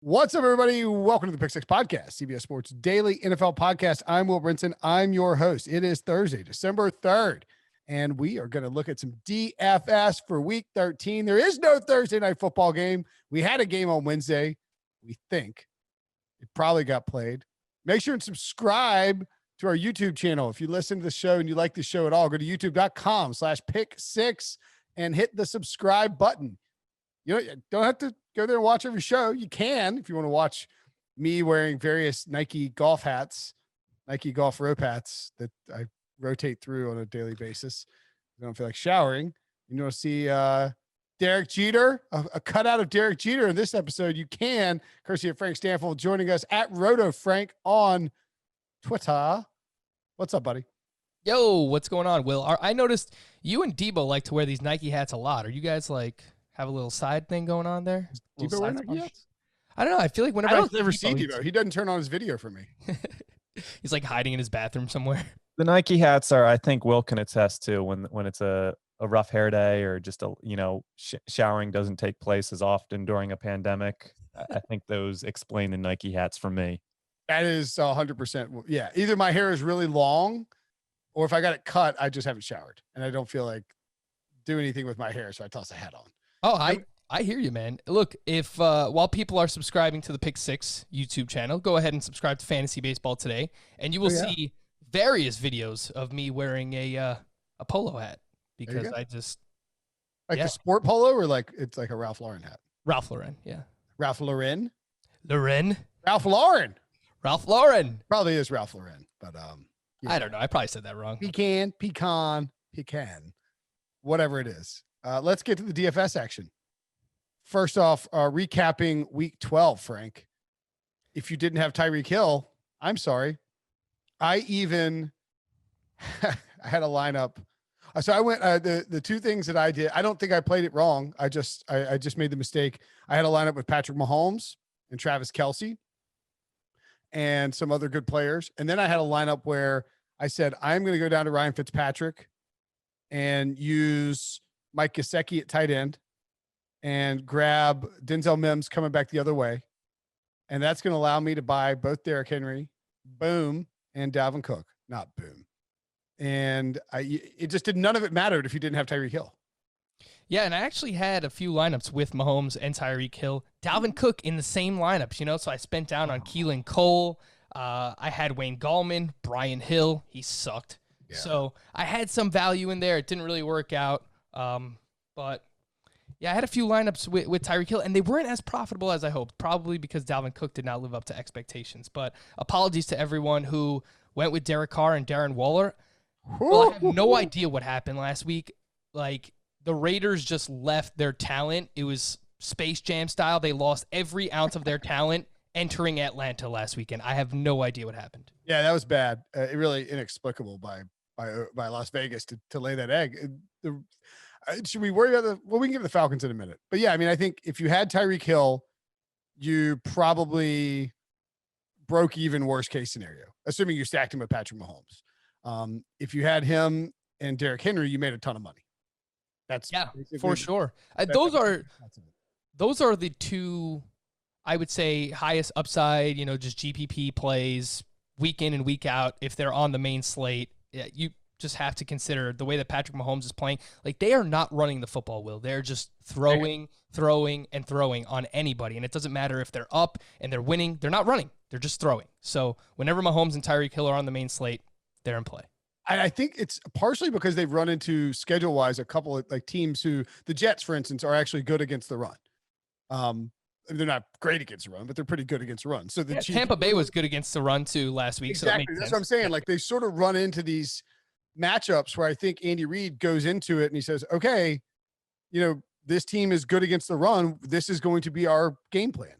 What's up, everybody? Welcome to the Pick Six Podcast, CBS Sports Daily NFL Podcast. I'm Will Brinson. I'm your host. It is Thursday, December 3rd, and we are going to look at some DFS for Week 13. There is no Thursday night football game. We had a game on Wednesday. We think it probably got played. Make sure and subscribe to our YouTube channel. If you listen to the show and you like the show at all, go to youtube.com/pick6 and hit the subscribe button. You don't have to go there and watch every show. You can if you want to watch me wearing various Nike golf hats, Nike golf rope hats that I rotate through on a daily basis. I don't feel like showering. You want to see Derek Jeter, a cutout of Derek Jeter in this episode. You can, courtesy of Frank Stampfl, joining us at RotoFrank on Twitter. What's up, buddy? Yo, what's going on, Will? I noticed you and Debo like to wear these Nike hats a lot. Are you guys like have a little side thing going on there? Debo wearing Nike hats? I don't know. I feel like whenever I don't ever see Debo, he doesn't turn on his video for me. He's like hiding in his bathroom somewhere. The Nike hats are, I think Will can attest to when it's a rough hair day or just showering doesn't take place as often during a pandemic. I think those explain the Nike hats for me. That is 100%. Yeah. Either my hair is really long or if I got it cut, I just haven't showered and I don't feel like doing anything with my hair. So I toss a hat on. Oh, I hear you, man. Look, if while people are subscribing to the Pick Six YouTube channel, go ahead and subscribe to Fantasy Baseball Today, and you will see various videos of me wearing a polo hat because I just the sport polo or like it's like a Ralph Lauren hat. Ralph Lauren, yeah. Ralph Lauren. Ralph Lauren. Probably is Ralph Lauren, but I don't know. I probably said that wrong. Pecan, whatever it is. Let's get to the DFS action. First off, recapping Week 12, Frank. If you didn't have Tyreek Hill, I'm sorry. I even I had a lineup. So I went the two things that I did. I don't think I played it wrong. I just made the mistake. I had a lineup with Patrick Mahomes and Travis Kelce and some other good players. And then I had a lineup where I said, I'm going to go down to Ryan Fitzpatrick and use Mike Gesicki at tight end and grab Denzel Mims coming back the other way. And that's going to allow me to buy both Derrick Henry, boom, and Dalvin Cook, not boom. And it just did, none of it mattered if you didn't have Tyreek Hill. Yeah, and I actually had a few lineups with Mahomes and Tyreek Hill, Dalvin Cook in the same lineups, so I spent down on Keelan Cole. I had Wayne Gallman, Brian Hill. He sucked. Yeah. So I had some value in there. It didn't really work out. But yeah, I had a few lineups with Tyreek Hill, and they weren't as profitable as I hoped, probably because Dalvin Cook did not live up to expectations. But apologies to everyone who went with Derek Carr and Darren Waller. Well, I have no idea what happened last week. Like, the Raiders just left their talent. It was Space Jam style. They lost every ounce of their talent entering Atlanta last weekend. I have no idea what happened. Yeah, that was bad. Really inexplicable by Las Vegas to lay that egg. Should we worry about we can give the Falcons in a minute. But yeah, I mean, I think if you had Tyreek Hill, you probably broke even worst case scenario, assuming you stacked him with Patrick Mahomes. If you had him and Derrick Henry, you made a ton of money. That's for sure. Those are the two, I would say, highest upside, just GPP plays week in and week out. If they're on the main slate, you just have to consider the way that Patrick Mahomes is playing. Like, they are not running the football, Will. They're just throwing on anybody. And it doesn't matter if they're up and they're winning. They're not running. They're just throwing. So whenever Mahomes and Tyreek Hill are on the main slate, they're in play. I think it's partially because they've run into schedule-wise a couple of like teams who, the Jets, for instance, are actually good against the run. They're not great against the run, but they're pretty good against the run. So the Tampa Bay was good against the run too last week. Exactly. So that's what I'm saying. Like, they sort of run into these matchups where I think Andy Reid goes into it and he says, okay, this team is good against the run. This is going to be our game plan.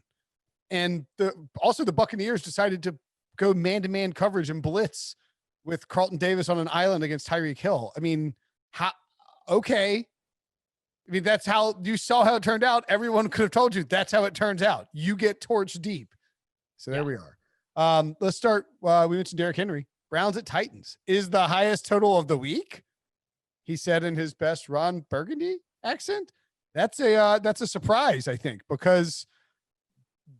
And also the Buccaneers decided to go man-to-man coverage and blitz with Carlton Davis on an island against Tyreek Hill. I mean, okay. I mean, that's how you saw how it turned out. Everyone could have told you that's how it turns out. You get torched deep. So there we are. Let's start. We mentioned Derrick Henry. Browns at Titans is the highest total of the week. He said in his best Ron Burgundy accent. That's a surprise, I think, because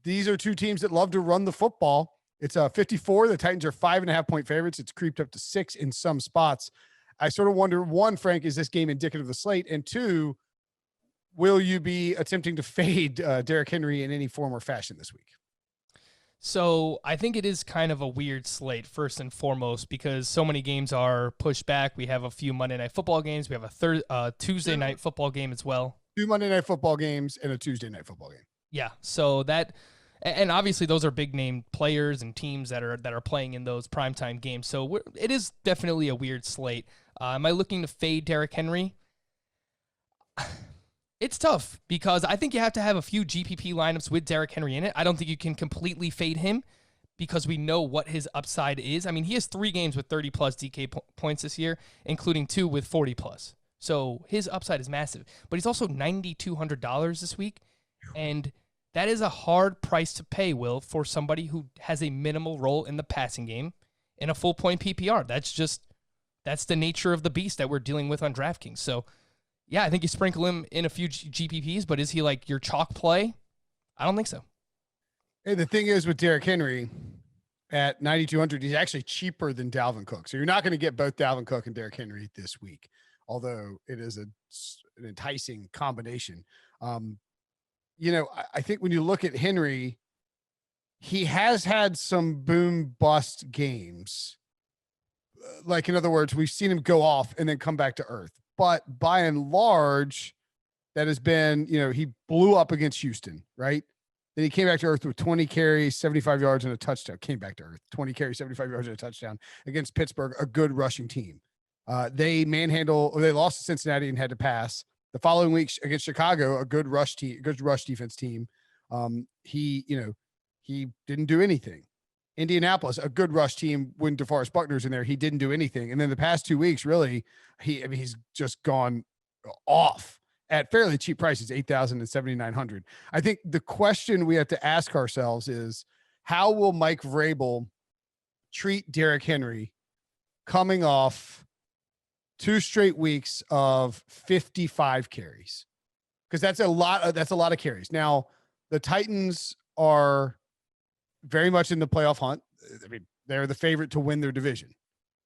these are two teams that love to run the football. It's 54. The Titans are 5.5 point favorites. It's creeped up to 6 in some spots. I sort of wonder, one, Frank, is this game indicative of the slate? And two, will you be attempting to fade Derrick Henry in any form or fashion this week? So I think it is kind of a weird slate, first and foremost, because so many games are pushed back. We have a few Monday Night Football games. We have a Tuesday Night Football game as well. 2 Monday Night Football games and a Tuesday Night Football game. Yeah, so that, and obviously those are big name players and teams that are playing in those primetime games. So it is definitely a weird slate. Am I looking to fade Derrick Henry? It's tough because I think you have to have a few GPP lineups with Derrick Henry in it. I don't think you can completely fade him because we know what his upside is. I mean, he has 3 games with 30-plus DK points this year, including 2 with 40-plus. So his upside is massive. But he's also $9,200 this week, and that is a hard price to pay, Will, for somebody who has a minimal role in the passing game in a full-point PPR. That's the nature of the beast that we're dealing with on DraftKings. So, yeah, I think you sprinkle him in a few GPPs, but is he like your chalk play? I don't think so. Hey, the thing is with Derrick Henry at 9,200, he's actually cheaper than Dalvin Cook. So you're not going to get both Dalvin Cook and Derrick Henry this week, although it is an enticing combination. I think when you look at Henry, he has had some boom bust games. Like, in other words, we've seen him go off and then come back to earth. But by and large, that has been, he blew up against Houston, right? Then he came back to earth with 20 carries, 75 yards, and a touchdown. Came back to earth, 20 carries, 75 yards, and a touchdown against Pittsburgh, a good rushing team. They lost to Cincinnati and had to pass. The following week against Chicago, a good rush defense team. He didn't do anything. Indianapolis, a good rush team when DeForest Buckner's in there, he didn't do anything. And then the past 2 weeks, really, he's just gone off at fairly cheap prices, $8,000 and $7,900. I think the question we have to ask ourselves is, how will Mike Vrabel treat Derrick Henry coming off 2 straight weeks of 55 carries? Because that's a lot of carries. Now, the Titans are very much in the playoff hunt. I mean, they're the favorite to win their division.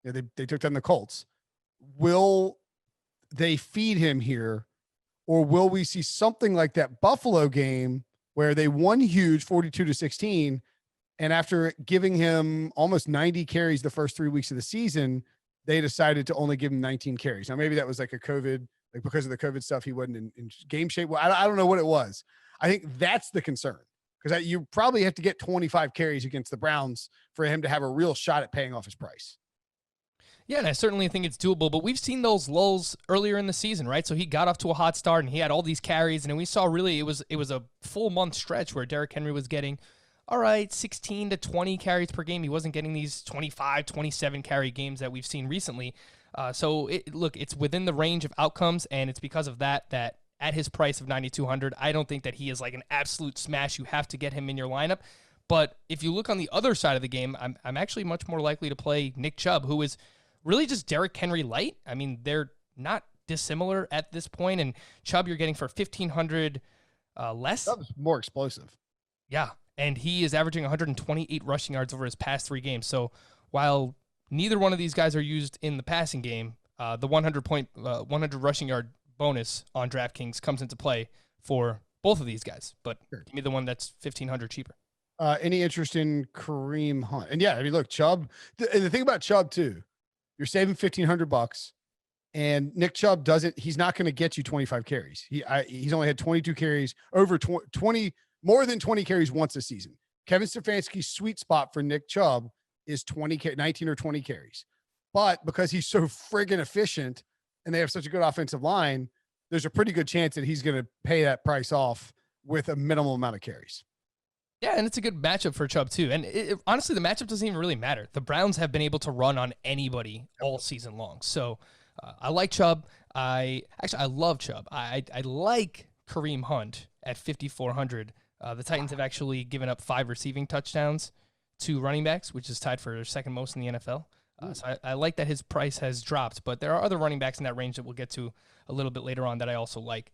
They took down the Colts. Will they feed him here, or will we see something like that Buffalo game where they won huge 42-16, and after giving him almost 90 carries the first 3 weeks of the season, they decided to only give him 19 carries. Now, maybe that was like a COVID, like because of the COVID stuff, he wasn't in game shape. Well, I don't know what it was. I think that's the concern. Because you probably have to get 25 carries against the Browns for him to have a real shot at paying off his price. Yeah, and I certainly think it's doable, but we've seen those lulls earlier in the season, right? So he got off to a hot start, and he had all these carries, and then we saw really it was a full month stretch where Derrick Henry was getting, 16 to 20 carries per game. He wasn't getting these 25, 27 carry games that we've seen recently. So it's within the range of outcomes, and it's because of that at his price of 9,200, I don't think that he is like an absolute smash. You have to get him in your lineup. But if you look on the other side of the game, I'm actually much more likely to play Nick Chubb, who is really just Derrick Henry light. I mean, they're not dissimilar at this point, and Chubb you're getting for 1,500 less. Chubb's more explosive. Yeah, and he is averaging 128 rushing yards over his past 3 games. So while neither one of these guys are used in the passing game, the 100 rushing yard bonus on DraftKings comes into play for both of these guys, but sure, give me the one that's 1,500 cheaper. Any interest in Kareem Hunt? And yeah, I mean, look, Chubb. And the thing about Chubb too, you're saving $1,500, and Nick Chubb he's not going to get you 25 carries. He's only had 22 carries, over 20, more than 20 carries once this season. Kevin Stefanski's sweet spot for Nick Chubb is 19 or 20 carries, but because he's so friggin' efficient and they have such a good offensive line, there's a pretty good chance that he's going to pay that price off with a minimal amount of carries. Yeah, and it's a good matchup for Chubb too. And honestly, the matchup doesn't even really matter. The Browns have been able to run on anybody all season long. So I like Chubb. I love Chubb. I like Kareem Hunt at 5,400. The Titans have actually given up 5 receiving touchdowns to running backs, which is tied for second most in the NFL. So I like that his price has dropped, but there are other running backs in that range that we'll get to a little bit later on that I also like.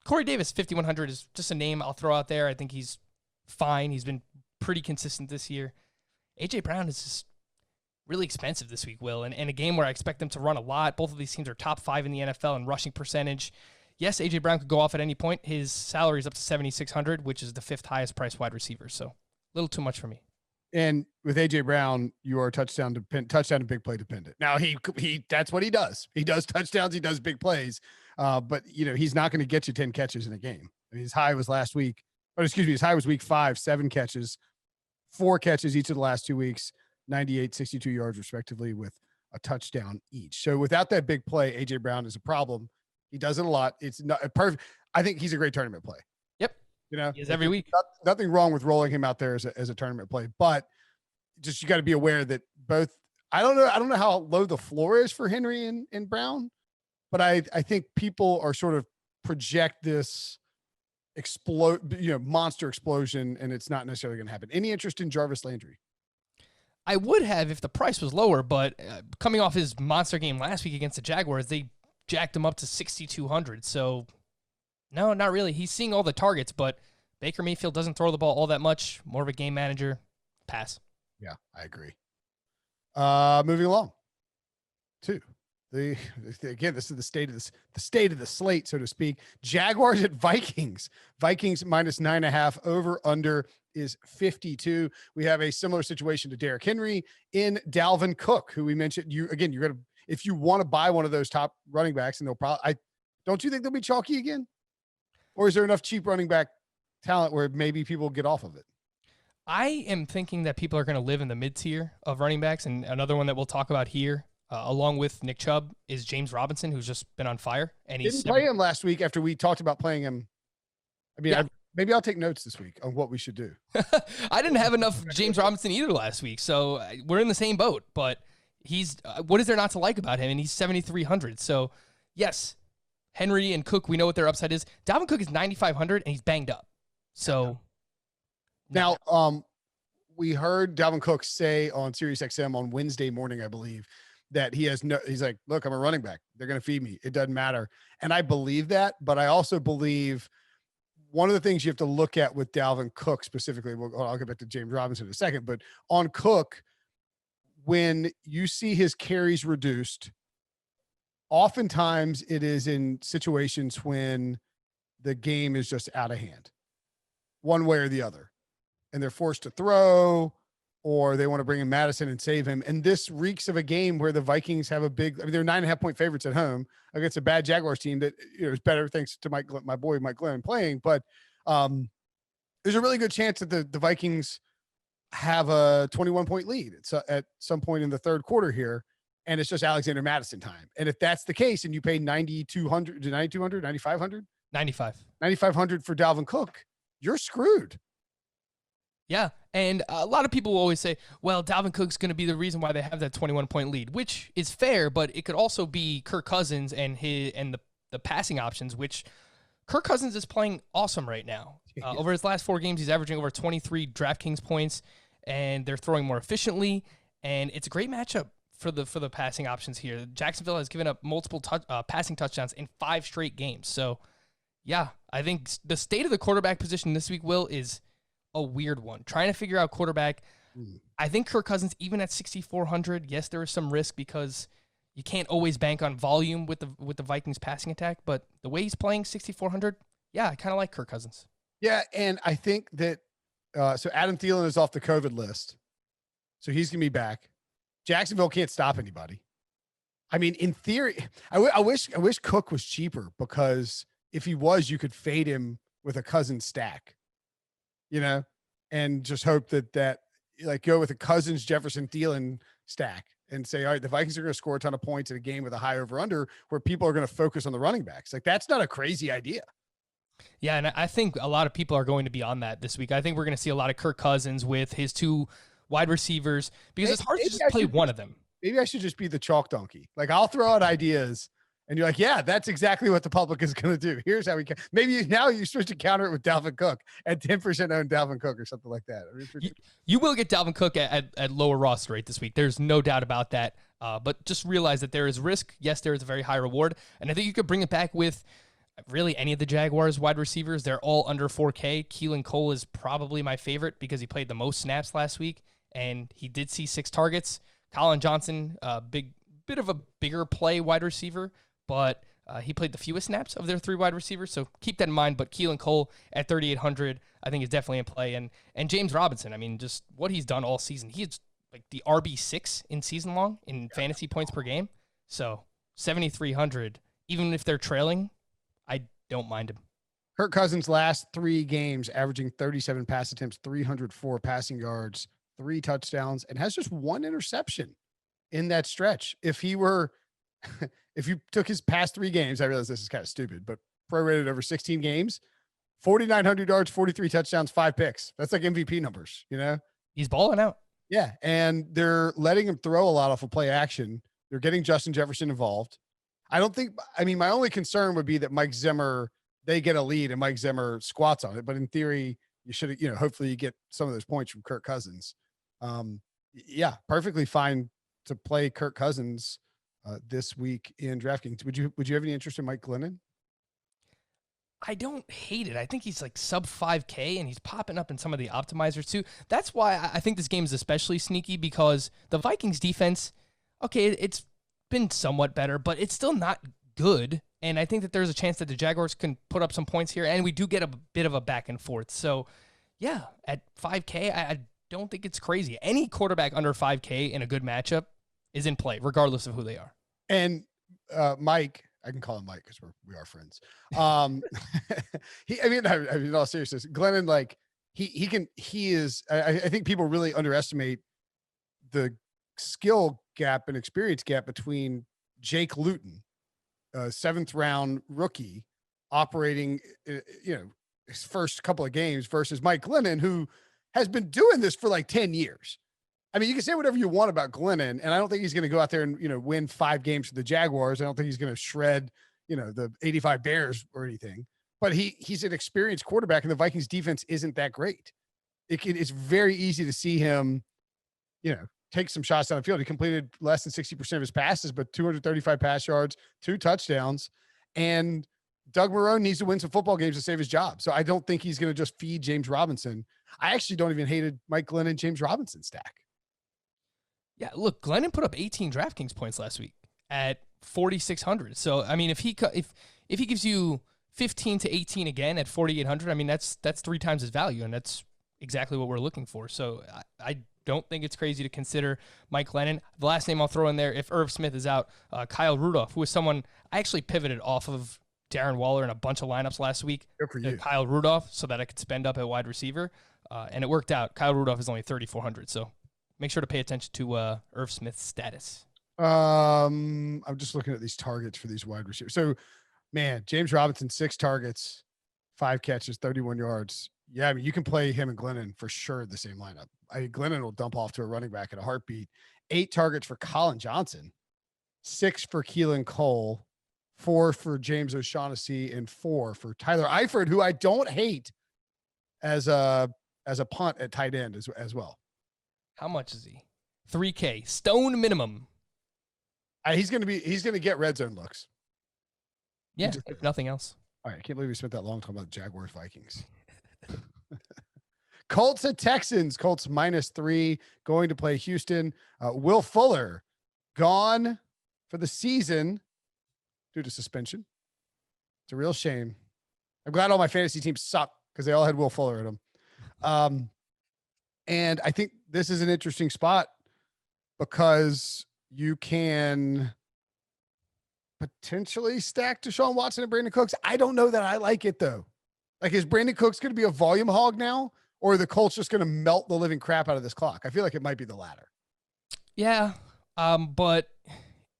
Corey Davis, 5,100 is just a name I'll throw out there. I think he's fine. He's been pretty consistent this year. A.J. Brown is just really expensive this week, Will, and in a game where I expect them to run a lot. Both of these teams are top 5 in the NFL in rushing percentage. Yes, A.J. Brown could go off at any point. His salary is up to $7,600, which is the 5th highest priced wide receiver. So a little too much for me. And with A.J. Brown, you are touchdown and big play dependent. Now he that's what he does. He does touchdowns. He does big plays. But he's not going to get you 10 catches in a game. I mean, his high was his high was week 5, 7 catches, 4 catches each of the last 2 weeks, 98, 62 yards respectively with a touchdown each. So without that big play, A.J. Brown is a problem. He does it a lot. It's not perfect. I think he's a great tournament play. Yep. He is every week. Nothing wrong with rolling him out there as a tournament play, but just, you got to be aware that both, I don't know how low the floor is for Henry and Brown, but I think people are sort of project this monster explosion, and it's not necessarily going to happen. Any interest in Jarvis Landry? I would have if the price was lower, but coming off his monster game last week against the Jaguars, they jacked him up to 6,200. So no, not really. He's seeing all the targets, but Baker Mayfield doesn't throw the ball all that much. More of a game manager. Pass. Yeah, I agree. Moving along to again, this is the state of the slate, so to speak. Jaguars at Vikings. Vikings minus 9.5. Over under is 52. We have a similar situation to Derrick Henry in Dalvin Cook, who we mentioned. You're gonna, if you want to buy one of those top running backs, and they'll probably, don't you think they'll be chalky again? Or is there enough cheap running back talent where maybe people get off of it? I am thinking that people are going to live in the mid-tier of running backs, and another one that we'll talk about here, along with Nick Chubb, is James Robinson, who's just been on fire. And he didn't play him last week after we talked about playing him. I mean, maybe I'll take notes this week on what we should do. I didn't have enough James Robinson either last week, so we're in the same boat. But he's what is there not to like about him? And he's 7,300. So yes, Henry and Cook, we know what their upside is. Dalvin Cook is 9,500, and he's banged up. So now, we heard Dalvin Cook say on Sirius XM on Wednesday morning, I believe, that he's like, look, I'm a running back. They're going to feed me. It doesn't matter. And I believe that, but I also believe one of the things you have to look at with Dalvin Cook specifically, I'll get back to James Robinson in a second, but on Cook, when you see his carries reduced, oftentimes it is in situations when the game is just out of hand, one way or the other, and they're forced to throw, or they want to bring in Madison and save him. And this reeks of a game where the Vikings have they're 9.5-point favorites at home against a bad Jaguars team that is better thanks to my boy Mike Glenn playing. But there's a really good chance that the Vikings have a 21-point lead at some point in the third quarter here, and it's just Alexander Madison time. And if that's the case, and you pay $9,500 for Dalvin Cook, you're screwed. Yeah, and a lot of people will always say, well, Dalvin Cook's going to be the reason why they have that 21-point lead, which is fair, but it could also be Kirk Cousins and the passing options, which Kirk Cousins is playing awesome right now. Over his last 4 games, he's averaging over 23 DraftKings points, and they're throwing more efficiently, and it's a great matchup for the passing options here. Jacksonville has given up multiple passing touchdowns in 5 straight games. So, yeah, I think the state of the quarterback position this week, Will, is a weird one. Trying to figure out quarterback. I think Kirk Cousins, even at 6,400, yes, there is some risk because you can't always bank on volume with the Vikings passing attack, but the way he's playing 6,400, yeah, I kind of like Kirk Cousins. Yeah, and I think that so Adam Thielen is off the COVID list, so he's gonna be back. Jacksonville can't stop anybody. I mean, in theory, I wish Cook was cheaper, because if he was, you could fade him with a Cousins stack, and just hope that like go with a Cousins, Jefferson, Thielen stack and say, all right, the Vikings are going to score a ton of points in a game with a high over under where people are going to focus on the running backs. Like, that's not a crazy idea. Yeah, and I think a lot of people are going to be on that this week. I think we're going to see a lot of Kirk Cousins with his 2 wide receivers, because it's hard to just play one of them. Maybe I should just be the chalk donkey. Like, I'll throw out ideas, and you're like, yeah, that's exactly what the public is going to do. Here's how we can. Maybe now you're supposed to counter it with Dalvin Cook at 10% own Dalvin Cook or something like that. You will get Dalvin Cook at lower roster rate this week. There's no doubt about that. But just realize that there is risk. Yes, there is a very high reward. And I think you could bring it back with really any of the Jaguars wide receivers. They're all under 4K. Keelan Cole is probably my favorite because he played the most snaps last week, and he did see 6 targets. Colin Johnson, bit of a bigger play wide receiver, but he played the fewest snaps of their 3 wide receivers, so keep that in mind. But Keelan Cole at 3,800, I think is definitely in play. And James Robinson, I mean, just what he's done all season. He's like the RB6 in season long in fantasy points per game. So 7,300, even if they're trailing, I don't mind him. Kirk Cousins' last 3 games, averaging 37 pass attempts, 304 passing yards, 3 touchdowns, and has just 1 interception in that stretch. If he were, if you took his past 3 games, I realize this is kind of stupid, but prorated over 16 games, 4,900 yards, 43 touchdowns, 5 picks. That's like MVP numbers, you know? He's balling out. Yeah. And they're letting him throw a lot off of play action. They're getting Justin Jefferson involved. I mean, my only concern would be that Mike Zimmer, they get a lead and Mike Zimmer squats on it. But in theory, you should, hopefully you get some of those points from Kirk Cousins. Yeah, perfectly fine to play Kirk Cousins this week in DraftKings. Would you have any interest in Mike Glennon? I don't hate it. I think he's like sub 5K and he's popping up in some of the optimizers too. That's why I think this game is especially sneaky, because the Vikings defense, okay, it's been somewhat better, but it's still not good. And I think that there's a chance that the Jaguars can put up some points here, and we do get a bit of a back and forth. So yeah, at 5K, I don't think it's crazy. Any quarterback under 5K in a good matchup is in play, regardless of who they are. And Mike, I can call him Mike because we are friends. In all seriousness, Glennon, like he is. I think people really underestimate the skill gap and experience gap between Jake Luton, a 7th round rookie, operating, his first couple of games, versus Mike Glennon, who has been doing this for like 10 years. I mean, you can say whatever you want about Glennon, and I don't think he's going to go out there and, win 5 games for the Jaguars. I don't think he's going to shred, the 85 Bears or anything, but he's an experienced quarterback, and the Vikings defense isn't that great. It's very easy to see him, take some shots down the field. He completed less than 60% of his passes, but 235 pass yards, 2 touchdowns. And Doug Marrone needs to win some football games to save his job. So I don't think he's going to just feed James Robinson. I actually don't even hate Mike Glennon, James Robinson stack. Yeah, look, Glennon put up 18 DraftKings points last week at 4,600. So, I mean, if he gives you 15 to 18 again at 4,800, I mean, that's 3 times his value, and that's exactly what we're looking for. So I don't think it's crazy to consider Mike Glennon. The last name I'll throw in there, if Irv Smith is out, Kyle Rudolph, who was someone I actually pivoted off of Darren Waller in a bunch of lineups last week. Good for you. Kyle Rudolph, so that I could spend up at wide receiver, and it worked out. Kyle Rudolph is only 3,400, so make sure to pay attention to Irv Smith's status. I'm just looking at these targets for these wide receivers. So, man, James Robinson, 6 targets, 5 catches, 31 yards. Yeah, I mean, you can play him and Glennon for sure in the same lineup. Glennon will dump off to a running back in a heartbeat. 8 targets for Colin Johnson, 6 for Keelan Cole, 4 for James O'Shaughnessy, and 4 for Tyler Eifert, who I don't hate as a punt at tight end as well. How much is he? 3K, stone minimum. He's going to get red zone looks. Yeah, if nothing else. All right, I can't believe we spent that long talking about Jaguars-Vikings. Colts at Texans. Colts -3, going to play Houston. Will Fuller gone for the season due to suspension. It's a real shame. I'm glad all my fantasy teams suck because they all had Will Fuller in them. And I think this is an interesting spot because you can potentially stack Deshaun Watson and Brandon Cooks. I don't know that I like it though. Like, is Brandon Cooks going to be a volume hog now, or are the Colts just going to melt the living crap out of this clock? I feel like it might be the latter. Yeah. But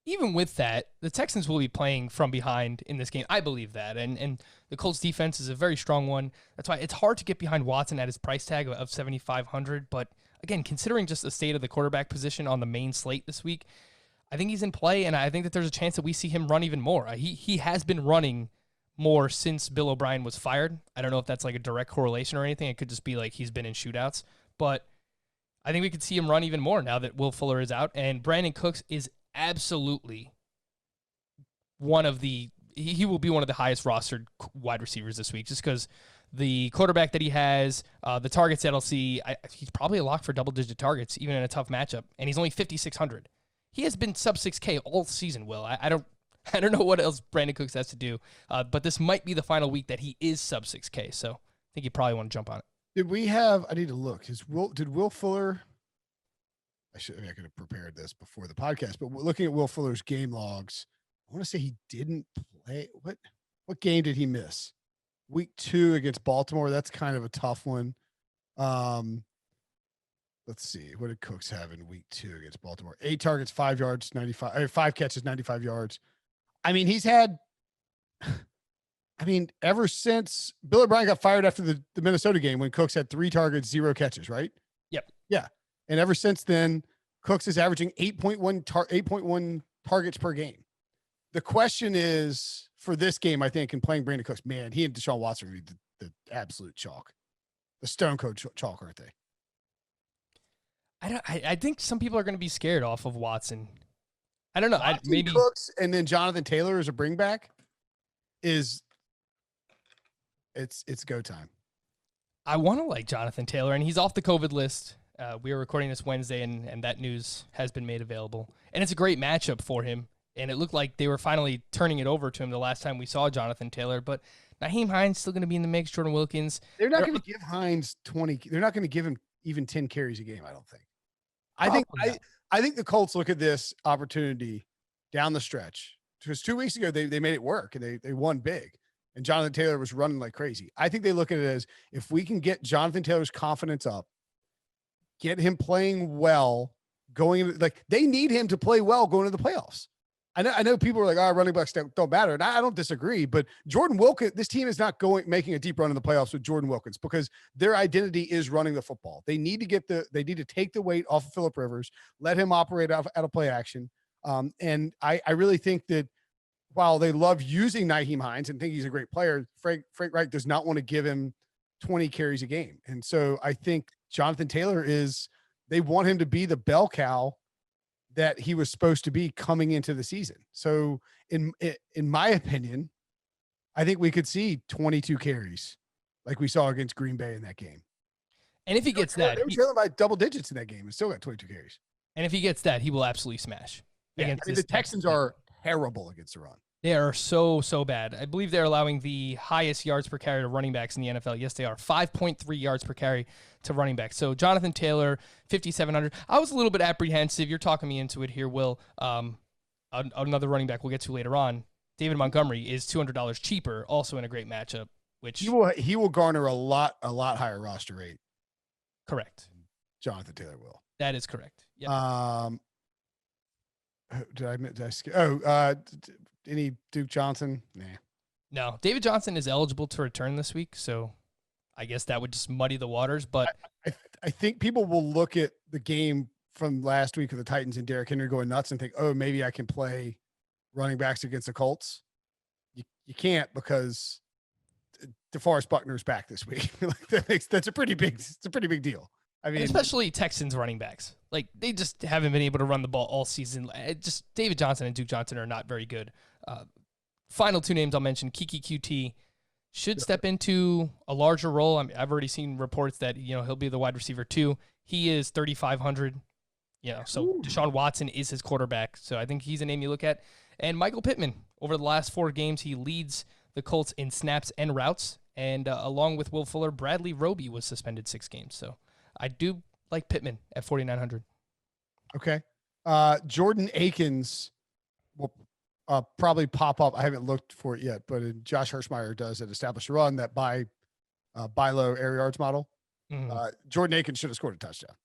even with that, the Texans will be playing from behind in this game. I believe that. And the Colts defense is a very strong one. That's why it's hard to get behind Watson at his price tag of 7,500. But again, considering just the state of the quarterback position on the main slate this week, I think he's in play, and I think that there's a chance that we see him run even more. He has been running more since Bill O'Brien was fired. I don't know if that's like a direct correlation or anything. It could just be like he's been in shootouts. But I think we could see him run even more now that Will Fuller is out. And Brandon Cooks is absolutely one of the, he will be one of the highest rostered wide receivers this week, just because the quarterback that he has, the targets that I'll see, he's probably a lock for double-digit targets, even in a tough matchup, and he's only 5,600. He has been sub 6K all season, Will. I don't know what else Brandon Cooks has to do, but this might be the final week that he is sub 6K, so I think you probably want to jump on it. I need to look. Did Will Fuller, I could have prepared this before the podcast, but looking at Will Fuller's game logs, I want to say he didn't play. What game did he miss? Week 2 against Baltimore. That's kind of a tough one. Let's see. What did Cooks have in week 2 against Baltimore? 8 targets, 5 yards, 5 catches, 95 yards. I mean, he's had, ever since Bill O'Brien got fired after the Minnesota game when Cooks had 3 targets, 0 catches, right? Yep. Yeah. And ever since then, Cooks is averaging 8.1 targets per game. The question is, for this game, I think, and playing Brandon Cooks, man, he and Deshaun Watson are the absolute chalk. The stone cold chalk, aren't they? I think some people are going to be scared off of Watson. I don't know. Maybe Cooks and then Jonathan Taylor as a bring back it's go time. I want to like Jonathan Taylor, and he's off the COVID list. We are recording this Wednesday, and that news has been made available. And it's a great matchup for him. And it looked like they were finally turning it over to him the last time we saw Jonathan Taylor. But Nyheim Hines still going to be in the mix. Jordan Wilkins. They're not going to give Hines 20. They're not going to give him even 10 carries a game, I don't think. I think the Colts look at this opportunity down the stretch. Because 2 weeks ago, they made it work, and they won big. And Jonathan Taylor was running like crazy. I think they look at it as, if we can get Jonathan Taylor's confidence up, get him playing well, they need him to play well going into the playoffs. I know people are like, running backs don't matter. And I don't disagree, but Jordan Wilkins, this team is not making a deep run in the playoffs with Jordan Wilkins because their identity is running the football. They need to take the weight off of Phillip Rivers, let him operate out of play action. And I really think that while they love using Nyheim Hines and think he's a great player, Frank Reich does not want to give him 20 carries a game. And so I think Jonathan Taylor they want him to be the bell cow that he was supposed to be coming into the season. So in my opinion, I think we could see 22 carries like we saw against Green Bay in that game. And if he gets that, they were trailing by double digits in that game and still got 22 carries. And if he gets that, he will absolutely smash. Yeah, the Texans are terrible against the run. They are so bad. I believe they're allowing the highest yards per carry to running backs in the NFL. Yes, they are. 5.3 yards per carry to running backs. So Jonathan Taylor, 5,700. I was a little bit apprehensive. You're talking me into it here, Will. Another running back we'll get to later on, David Montgomery, is $200 cheaper, also in a great matchup. Which he will garner a lot higher roster rate. Correct. Jonathan Taylor will. That is correct. Yep. Did I skip? Any Duke Johnson? Nah. No, David Johnson is eligible to return this week, so I guess that would just muddy the waters. But I think people will look at the game from last week of the Titans and Derrick Henry going nuts and think, oh, maybe I can play running backs against the Colts. You can't, because DeForest Buckner's back this week. That's a pretty big deal. I mean, especially Texans running backs. Like, they just haven't been able to run the ball all season. David Johnson and Duke Johnson are not very good. Final 2 names I'll mention, Kiki QT should step into a larger role. I've already seen reports that, he'll be the wide receiver 2. He is 3,500. So Deshaun Watson is his quarterback. So I think he's a name you look at. And Michael Pittman, over the last 4 games, he leads the Colts in snaps and routes. And along with Will Fuller, Bradley Roby was suspended 6 games. So I do like Pittman at 4,900. Okay. Jordan Akins will probably pop up. I haven't looked for it yet, but Josh Hershmeyer does at Established Run, that buy low air yards model. Mm-hmm. Jordan Akins should have scored a touchdown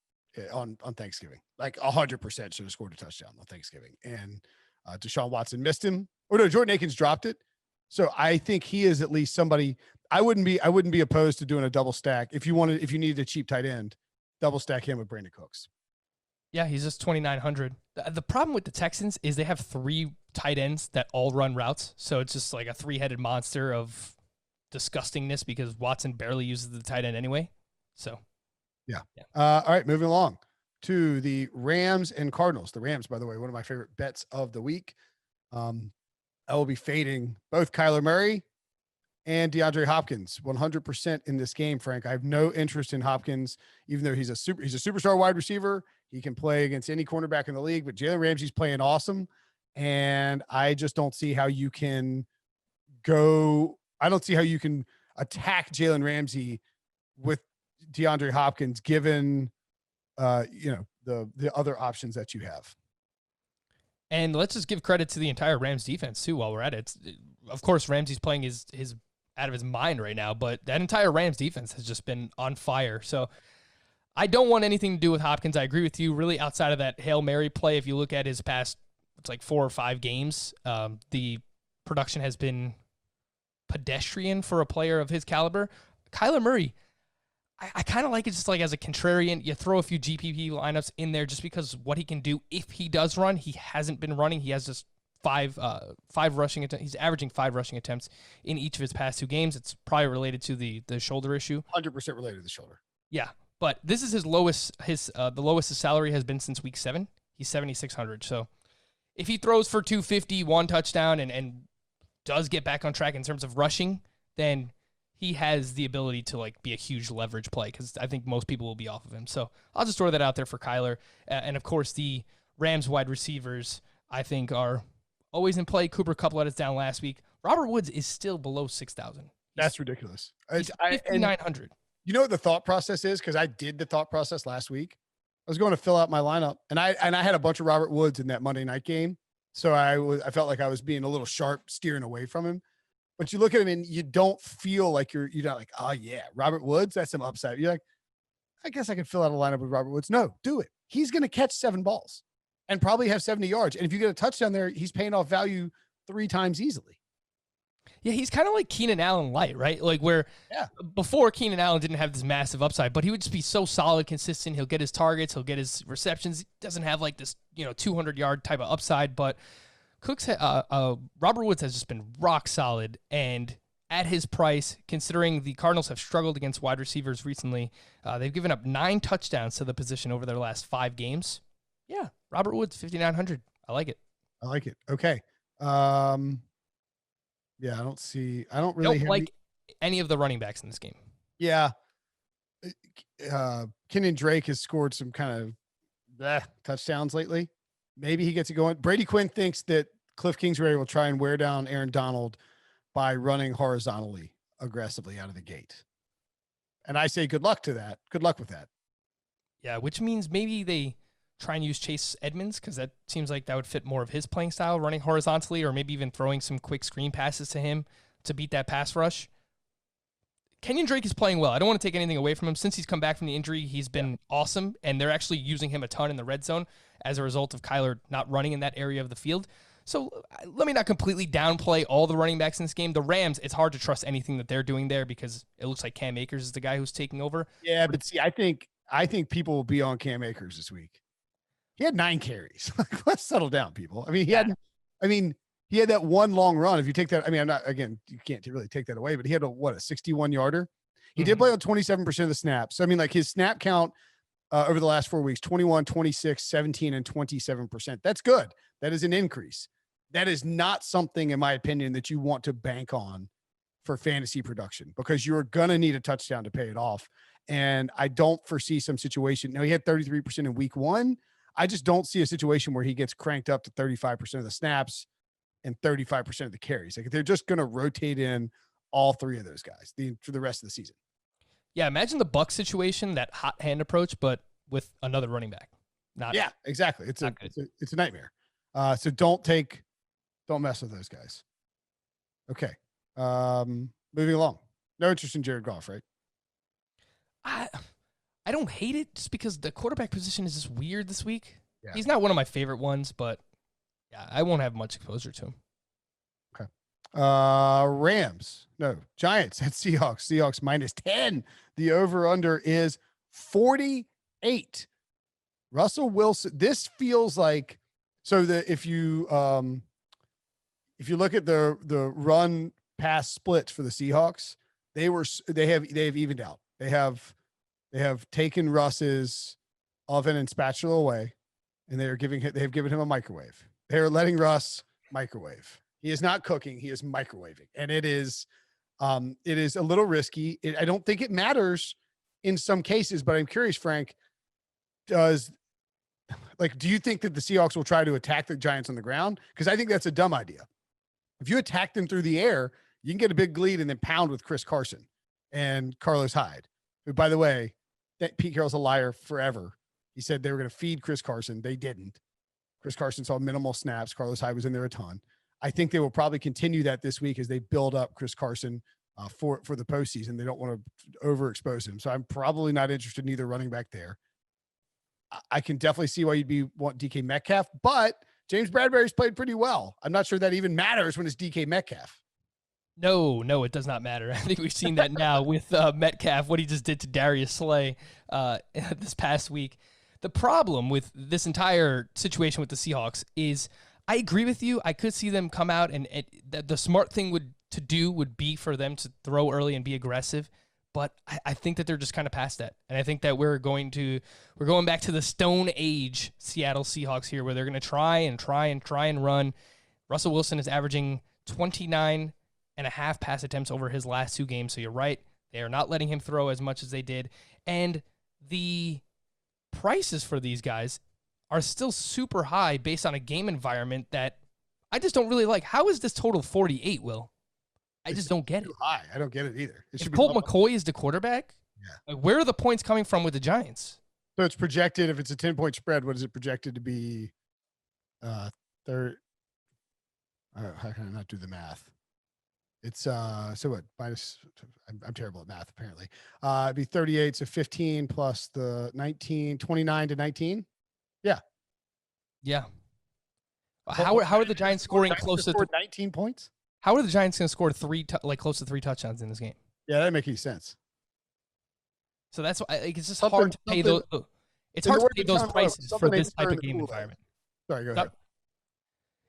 on Thanksgiving. Like 100% should have scored a touchdown on Thanksgiving. And Deshaun Watson missed him. Oh no, Jordan Akins dropped it. So I think he is at least somebody. I wouldn't be opposed to doing a double stack if you needed a cheap tight end, double stack him with Brandon Cooks. Yeah, he's just 2,900. The problem with the Texans is they have 3 tight ends that all run routes. So it's just like a 3-headed monster of disgustingness because Watson barely uses the tight end anyway. So, yeah. All right, moving along to the Rams and Cardinals. The Rams, by the way, one of my favorite bets of the week. I will be fading both Kyler Murray and DeAndre Hopkins 100% in this game, Frank. I have no interest in Hopkins, even though he's a superstar wide receiver. He can play against any cornerback in the league, but Jalen Ramsey's playing awesome. And I just don't see how you can attack Jalen Ramsey with DeAndre Hopkins, given, the other options that you have. And let's just give credit to the entire Rams defense too while we're at it. Of course, Ramsey's playing his out of his mind right now, but that entire Rams defense has just been on fire. So I don't want anything to do with Hopkins. I agree with you. Really, outside of that Hail Mary play, if you look at his past, it's like 4 or 5 games, the production has been pedestrian for a player of his caliber. Kyler Murray, I kind of like it just like as a contrarian. You throw a few GPP lineups in there just because what he can do if he does run. He hasn't been running. He has just five rushing attempts. He's averaging 5 rushing attempts in each of his past 2 games. It's probably related to the shoulder issue. 100% related to the shoulder. Yeah, but this is his lowest. The lowest his salary has been since week 7. He's 7,600. So if he throws for 250, 1 touchdown, and does get back on track in terms of rushing, then he has the ability to like be a huge leverage play because I think most people will be off of him. So I'll just throw that out there for Kyler. And of course, the Rams wide receivers, I think, are always in play. Cooper Kupp let us down last week. Robert Woods is still below 6,000. That's ridiculous. He's 5,900. You know what the thought process is? Because I did the thought process last week. I was going to fill out my lineup, and I had a bunch of Robert Woods in that Monday night game. So I felt like I was being a little sharp, steering away from him. But you look at him and you don't feel like you're not like, oh yeah, Robert Woods, that's some upside. You're like, I guess I could fill out a lineup with Robert Woods. No, do it. He's going to catch 7 balls and probably have 70 yards. And if you get a touchdown there, he's paying off value 3 times easily. Yeah, he's kind of like Keenan Allen light, right? Like where before Keenan Allen didn't have this massive upside, but he would just be so solid, consistent. He'll get his targets, he'll get his receptions. He doesn't have like this, 200-yard type of upside, but Robert Woods has just been rock solid, and at his price, considering the Cardinals have struggled against wide receivers recently, they've given up 9 touchdowns to the position over their last 5 games. Yeah, Robert Woods, 5,900. I like it. Okay. Yeah, I don't really like any of the running backs in this game. Yeah. Kenyon Drake has scored some kind of touchdowns lately. Maybe he gets it going. Brady Quinn thinks that Cliff Kingsbury will try and wear down Aaron Donald by running horizontally aggressively out of the gate. And I say good luck to that. Good luck with that. Yeah, which means maybe they try and use Chase Edmonds because that seems like that would fit more of his playing style, running horizontally, or maybe even throwing some quick screen passes to him to beat that pass rush. Kenyon Drake is playing well. I don't want to take anything away from him. Since he's come back from the injury, he's been awesome, and they're actually using him a ton in the red zone as a result of Kyler not running in that area of the field. So let me not completely downplay all the running backs in this game. The Rams, it's hard to trust anything that they're doing there because it looks like Cam Akers is the guy who's taking over. Yeah, but see, I think people will be on Cam Akers this week. He had 9 carries. Let's settle down, people. I mean, he had that one long run. If you take that, you can't really take that away, but he had a 61-yarder. He did play on 27% of the snaps. So, his snap count over the last 4 weeks, 21, 26, 17, and 27%. That's good. That is an increase. That is not something, in my opinion, that you want to bank on for fantasy production because you're going to need a touchdown to pay it off. And I don't foresee some situation. Now, he had 33% in week 1. I just don't see a situation where he gets cranked up to 35% of the snaps and 35% of the carries. Like they're just going to rotate in all 3 of those guys for the rest of the season. Yeah, imagine the Bucs situation, that hot hand approach, but with another running back. Yeah, exactly. It's a nightmare. So don't mess with those guys. Okay. Moving along. No interest in Jared Goff, right? I don't hate it just because the quarterback position is just weird this week. Yeah. He's not one of my favorite ones, but yeah, I won't have much exposure to him. Okay. Giants at Seahawks. Seahawks -10. The over-under is 48. Russell Wilson. This feels like if you look at the run pass splits for the Seahawks, they have evened out. They have taken Russ's oven and spatula away, and they've given him a microwave. They're letting Russ microwave. He is not cooking. He is microwaving, and it is a little risky. I don't think it matters in some cases, but I'm curious, Frank, do you think that the Seahawks will try to attack the Giants on the ground? Because I think that's a dumb idea. If you attack them through the air, you can get a big lead and then pound with Chris Carson and Carlos Hyde, who, by the way, that Pete Carroll's a liar forever. He said they were going to feed Chris Carson. They didn't. Chris Carson saw minimal snaps. Carlos Hyde was in there a ton. I think they will probably continue that this week as they build up Chris Carson for the postseason. They don't want to overexpose him. So I'm probably not interested in either running back there. I can definitely see why you'd want DK Metcalf, but James Bradbury's played pretty well. I'm not sure that even matters when it's DK Metcalf. No, it does not matter. I think we've seen that now with Metcalf, what he just did to Darius Slay this past week. The problem with this entire situation with the Seahawks is I agree with you. I could see them come out and the smart thing would be for them to throw early and be aggressive. But I think that they're just kind of past that. And I think that we're going back to the Stone Age Seattle Seahawks here, where they're going to try and run. Russell Wilson is averaging 29.5 pass attempts over his last 2 games. So you're right. They are not letting him throw as much as they did. And the prices for these guys are still super high based on a game environment that I just don't really like. How is this total 48, Will? I just don't get it. High. I don't get it either. If Colt McCoy is the quarterback, where are the points coming from with the Giants? So it's projected, if it's a 10-point spread, what is it projected to be? Third. How can I not do the math? It's so what? Minus. I'm terrible at math, apparently. It'd be 38, so 15 plus the 19, 29 to 19. Yeah. How are the Giants scoring close to 19 points? How are the Giants going to score close to 3 touchdowns in this game? Yeah, that makes any sense. So that's why it's just hard to pay those. It's hard to pay those prices for this type of game environment. Sorry, go ahead.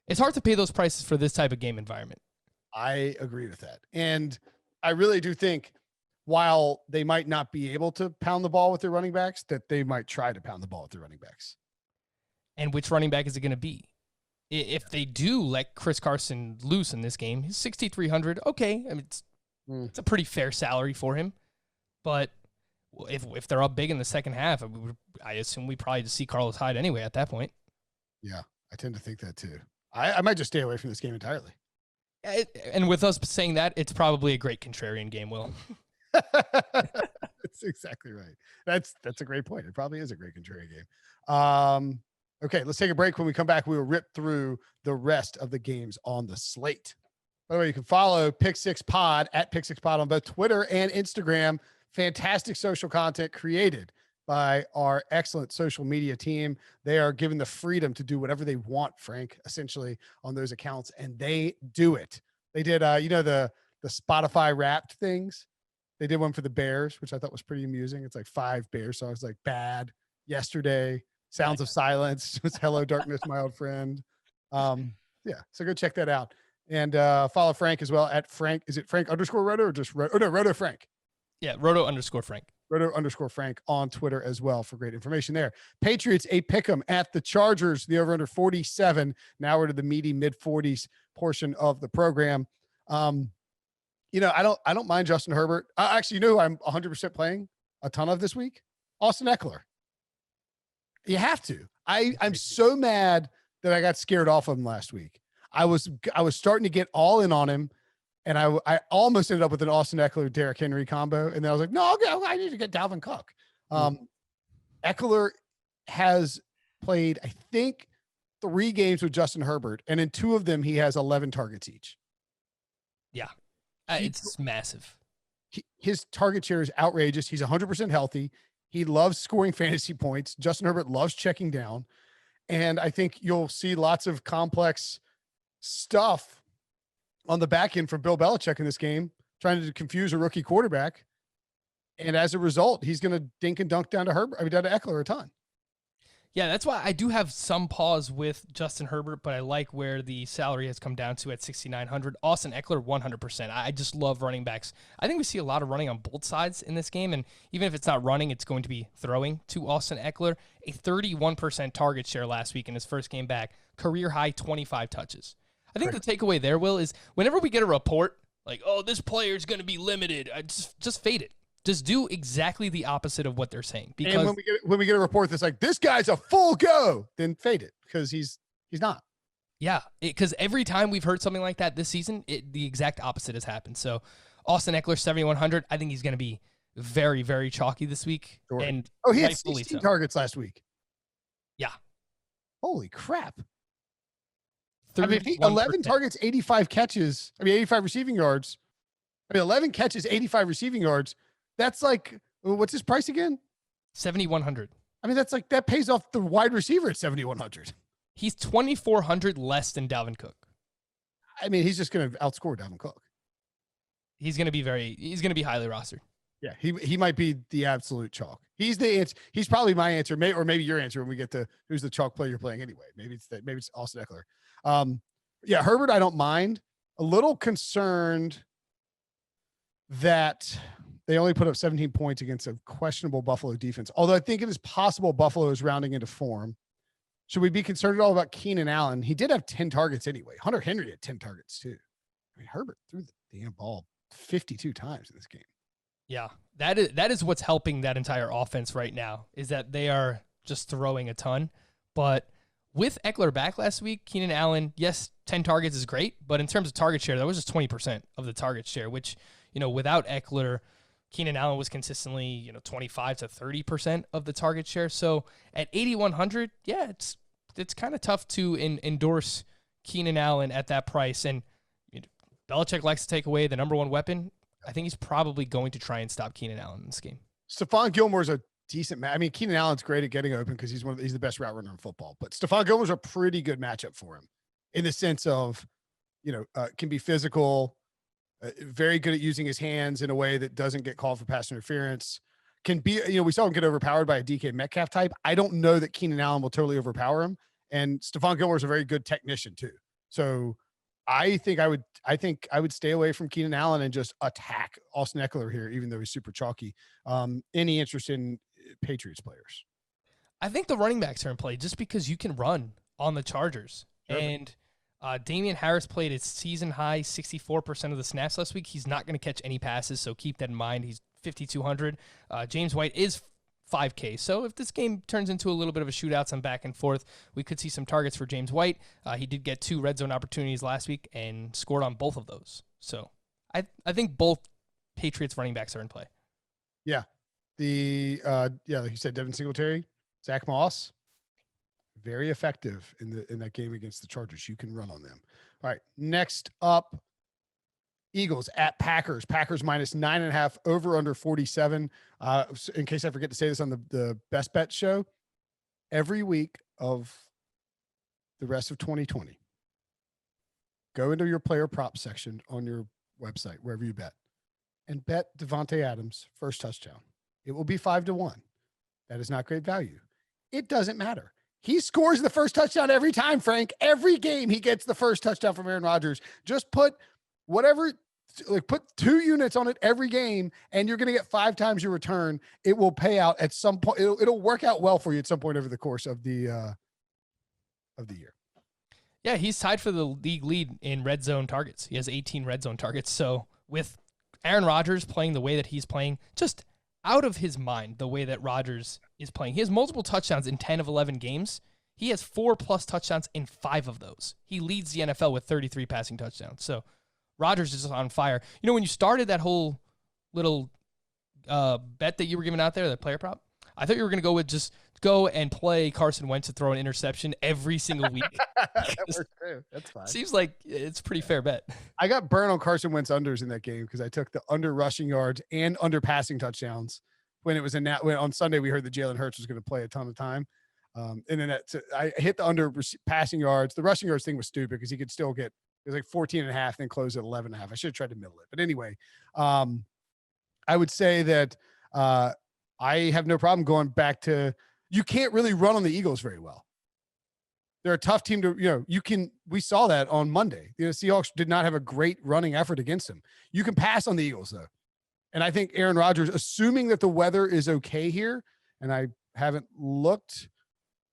It's hard to pay those prices for this type of game environment. I agree with that. And I really do think while they might not be able to pound the ball with their running backs, that they might try to pound the ball with their running backs. And which running back is it going to be? If they do let Chris Carson loose in this game, he's $6,300. Okay, I mean, it's a pretty fair salary for him. But if they're up big in the second half, I assume we probably just see Carlos Hyde anyway at that point. Yeah, I tend to think that too. I might just stay away from this game entirely. And with us saying that, it's probably a great contrarian game, Will. That's exactly right. That's a great point. It probably is a great contrarian game. Okay, let's take a break. When we come back, we will rip through the rest of the games on the slate. By the way, you can follow Pick Six Pod at Pick Six Pod on both Twitter and Instagram. Fantastic social content created by our excellent social media team. They are given the freedom to do whatever they want, Frank, essentially on those accounts, and they do it. They did, the Spotify Wrapped things. They did one for the Bears, which I thought was pretty amusing. It's like 5 Bears songs, like Bad, Yesterday, Sounds of Silence, just Hello Darkness, My Old Friend. So go check that out. And follow Frank as well at Frank. Is it Frank _Roto or just Roto Frank? Yeah, Roto _Frank. Roto _Frank on Twitter as well for great information there. Patriots, a pick'em at the Chargers, the over under 47. Now we're to the meaty mid-40s portion of the program. I don't mind Justin Herbert. Actually, who I'm 100% playing a ton of this week? Austin Eckler. You have to. I'm so mad that I got scared off of him last week. I was starting to get all in on him, and I almost ended up with an Austin Eckler Derrick Henry combo, and then I was like, no, I need to get Dalvin Cook. Eckler has played, I think, 3 games with Justin Herbert, and in 2 of them he has 11 targets each. Yeah, it's massive. His target share is outrageous. He's 100% healthy. He loves scoring fantasy points. Justin Herbert loves checking down. And I think you'll see lots of complex stuff on the back end from Bill Belichick in this game, trying to confuse a rookie quarterback. And as a result, he's going to dink and dunk down to Eckler a ton. Yeah, that's why I do have some pause with Justin Herbert, but I like where the salary has come down to at $6,900. Austin Eckler, 100%. I just love running backs. I think we see a lot of running on both sides in this game, and even if it's not running, it's going to be throwing to Austin Eckler. A 31% target share last week in his first game back, career high 25 touches. I think the takeaway there, Will, is whenever we get a report like, oh, this player is going to be limited, just fade it. Just do exactly the opposite of what they're saying. Because and when we get a report that's like, this guy's a full go, then fade it because he's not. Yeah, because every time we've heard something like that this season, the exact opposite has happened. So Austin Eckler, 7,100. I think he's going to be very, very chalky this week. Sure. And he had 16 targets last week. Yeah. Holy crap. 11 targets, 85 catches. 85 receiving yards. 11 catches, 85 receiving yards. That's like, what's his price again? 7,100. That's like, that pays off the wide receiver at 7,100. He's 2,400 less than Dalvin Cook. He's just going to outscore Dalvin Cook. He's going to be highly rostered. Yeah, he might be the absolute chalk. He's the answer. He's probably my answer, or maybe your answer when we get to who's the chalk player you're playing anyway. Maybe it's Austin Eckler. Herbert, I don't mind. A little concerned that they only put up 17 points against a questionable Buffalo defense. Although I think it is possible Buffalo is rounding into form. Should we be concerned at all about Keenan Allen? He did have 10 targets anyway. Hunter Henry had 10 targets too. Herbert threw the damn ball 52 times in this game. Yeah, that is what's helping that entire offense right now, is that they are just throwing a ton. But with Eckler back last week, Keenan Allen, yes, 10 targets is great, but in terms of target share, that was just 20% of the target share, which, without Eckler, Keenan Allen was consistently, 25 to 30% of the target share. So at 8,100, yeah, it's kind of tough to endorse Keenan Allen at that price. And Belichick likes to take away the number one weapon. I think he's probably going to try and stop Keenan Allen in this game. Stephon Gilmore's a decent match. Keenan Allen's great at getting open because he's the best route runner in football. But Stephon Gilmore's a pretty good matchup for him in the sense of, can be physical, very good at using his hands in a way that doesn't get called for pass interference. Can be, we saw him get overpowered by a DK Metcalf type. I don't know that Keenan Allen will totally overpower him. And Stephon Gilmore's a very good technician too. So I think I would stay away from Keenan Allen and just attack Austin Eckler here, even though he's super chalky. Any interest in Patriots players? I think the running backs are in play just because you can run on the Chargers. Sure. And Damian Harris played his season high 64% of the snaps last week. He's not going to catch any passes, so keep that in mind. He's 5,200. James White is 5K. So if this game turns into a little bit of a shootout, some back and forth, we could see some targets for James White. He did get 2 red zone opportunities last week and scored on both of those. So I think both Patriots running backs are in play. Yeah. Like you said, Devin Singletary, Zach Moss, very effective in that game against the Chargers. You can run on them. All right. Next up, Eagles at Packers. Packers minus 9.5, over under 47. In case I forget to say this on the Best Bet show, every week of the rest of 2020, go into your player prop section on your website, wherever you bet, and bet Devontae Adams first touchdown. It will be 5-1. That is not great value. It doesn't matter. He scores the first touchdown every time, Frank. Every game he gets the first touchdown from Aaron Rodgers. Just put put 2 units on it every game, and you're going to get 5 times your return. It will pay out at some point. It'll work out well for you at some point over the course of the year. Yeah, he's tied for the league lead in red zone targets. He has 18 red zone targets. So with Aaron Rodgers playing the way that he's playing, just out of his mind, the way that Rodgers is playing. He has multiple touchdowns in 10 of 11 games. He has 4+ touchdowns in 5 of those. He leads the NFL with 33 passing touchdowns. So Rodgers is just on fire. When you started that whole little bet that you were giving out there, that player prop, I thought you were going to go with just go and play Carson Wentz to throw an interception every single week. That works too. That's fine. Seems like it's a pretty fair bet. I got burned on Carson Wentz unders in that game because I took the under rushing yards and under passing touchdowns when it was when on Sunday we heard that Jalen Hurts was going to play a ton of time. And then I hit the under passing yards. The rushing yards thing was stupid because he could still get, it was like 14.5, then close at 11.5. I should have tried to middle it. But anyway, I would say that I have no problem going back to, you can't really run on the Eagles very well. They're a tough team to, we saw that on Monday. The Seahawks did not have a great running effort against them. You can pass on the Eagles though. And I think Aaron Rodgers, assuming that the weather is okay here, and I haven't looked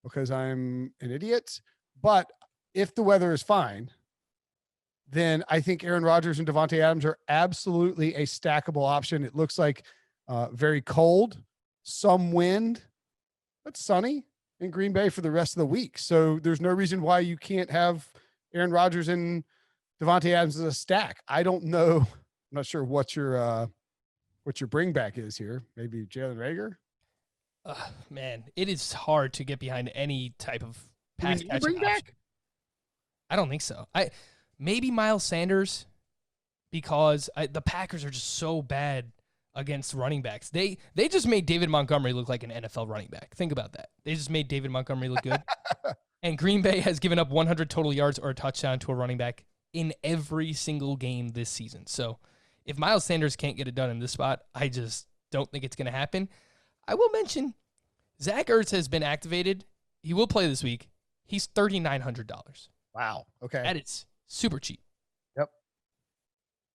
because I'm an idiot, but if the weather is fine, then I think Aaron Rodgers and Devontae Adams are absolutely a stackable option. It looks like very cold, some wind, but sunny in Green Bay for the rest of the week. So there's no reason why you can't have Aaron Rodgers and Devontae Adams as a stack. I don't know. I'm not sure what your bring back is here. Maybe Jalen Reagor. Man, it is hard to get behind any type of pass catching bring back. option. I don't think so. Maybe Miles Sanders, because the Packers are just so bad against running backs. They just made David Montgomery look like an NFL running back. Think about that. They just made David Montgomery look good. And Green Bay has given up 100 total yards or a touchdown to a running back in every single game this season. So if Miles Sanders can't get it done in this spot, I just don't think it's going to happen. I will mention Zach Ertz has been activated. He will play this week. He's $3,900. Wow. Okay. That is super cheap. Yep.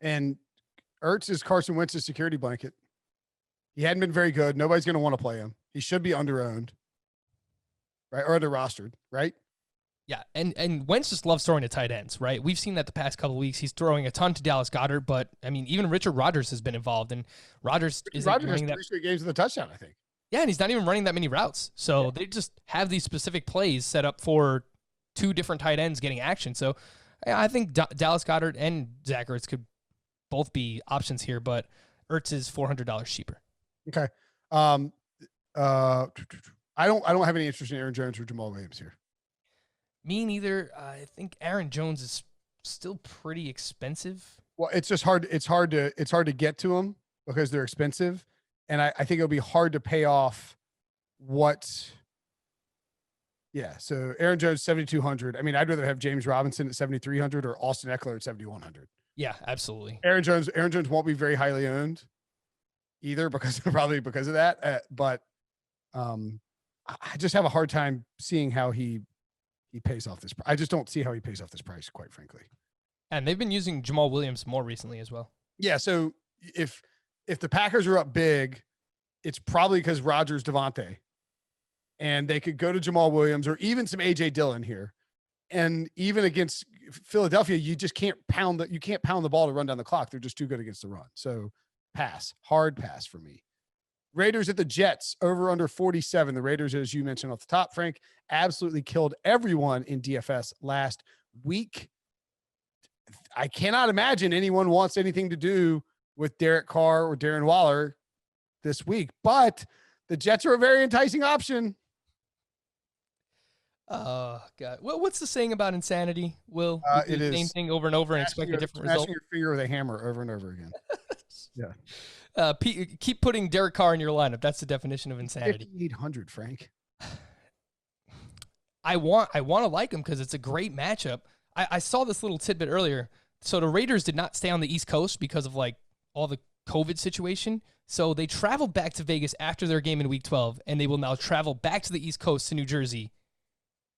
And Ertz is Carson Wentz's security blanket. He hadn't been very good. Nobody's going to want to play him. He should be under-owned, right? Or under-rostered, right? Yeah, and Wentz just loves throwing to tight ends, right? We've seen that the past couple of weeks. He's throwing a ton to Dallas Goedert, but, I mean, even Richard Rodgers has been involved, and Rodgers has running 3 straight games with a touchdown, I think. Yeah, and he's not even running that many routes. So They just have these specific plays set up for 2 different tight ends getting action. So I think Dallas Goedert and Zach Ertz could both be options here, but Ertz is $400 cheaper. Okay. I don't have any interest in Aaron Jones or Jamal Williams here. Me neither. I think Aaron Jones is still pretty expensive. Well, it's just hard. It's hard to get to them because they're expensive. And I think it'll be hard to pay off what. Yeah. So Aaron Jones, 7,200. I mean, I'd rather have James Robinson at 7,300 or Austin Eckler at 7,100. Yeah, absolutely. Aaron Jones won't be very highly owned either because of that. But I just have a hard time seeing how he pays off this. I just don't see how he pays off this price, quite frankly. And they've been using Jamal Williams more recently as well. Yeah. So if the Packers are up big, it's probably because Rodgers, Devontae, and they could go to Jamal Williams or even some AJ Dillon here. And even against Philadelphia, you just can't pound the ball to run down the clock. They're just too good against the run. So hard pass for me. Raiders at the Jets, over under 47. The Raiders, as you mentioned off the top, Frank, absolutely killed everyone in DFS last week. I cannot imagine anyone wants anything to do with Derek Carr or Darren Waller this week, but the Jets are a very enticing option. Oh, God. Well, what's the saying about insanity, Will? It is the same thing over and over and expect a different result. Smashing your finger with a hammer over and over again. Yeah. Keep putting Derek Carr in your lineup. That's the definition of insanity. 5,800, Frank. I want to like him because it's a great matchup. I saw this little tidbit earlier. So the Raiders did not stay on the East Coast because of like all the COVID situation. So they traveled back to Vegas after their game in Week 12, and they will now travel back to the East Coast to New Jersey